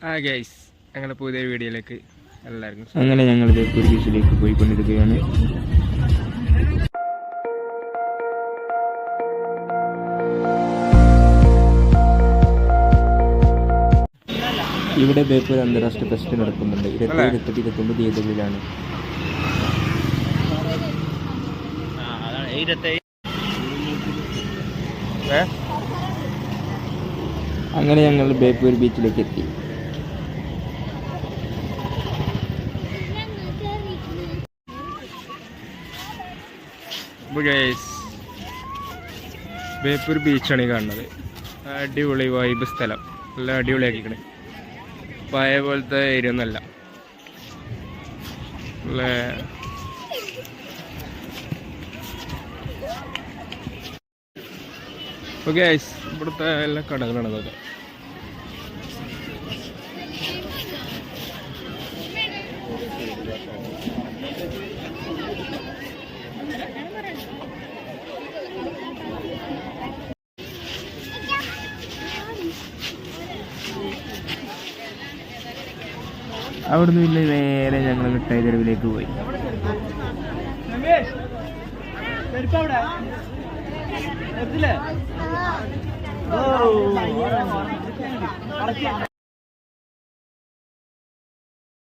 Guys ഞങ്ങളുടെ പുതിയ വീഡിയോയിലേക്ക് എല്ലാവർക്കും അങ്ങനെ ഞങ്ങൾ ബേപ്പൂർ ബീച്ചിലേക്ക് പോയിക്കൊണ്ടിരിക്കുകയാണ്. ഇവിടെ ബേപ്പൂർ അന്താരാഷ്ട്ര ഫെസ്റ്റ് നടക്കുന്നുണ്ട്. 27, 29 തീയതികളിലാണ്. അങ്ങനെ ഞങ്ങൾ ബേപ്പൂർ ബീച്ചിലേക്ക് എത്തി. ബേപ്പൂർ ബീച്ചാണ് ഈ കാണുന്നത്. അടിപൊളി വൈബ് സ്ഥലം, നല്ല അടിപൊളിയാക്കിക്കണേ. പഴയ പോലത്തെ ഏരിയ ഒന്നല്ല. നല്ല ഇവിടുത്തെ എല്ലാ കടകളാണ് അതൊക്കെ. അവിടുന്ന് പിന്നെ നേരെ ഞങ്ങൾ മിഠായി തെരുവിലേക്ക് പോയി.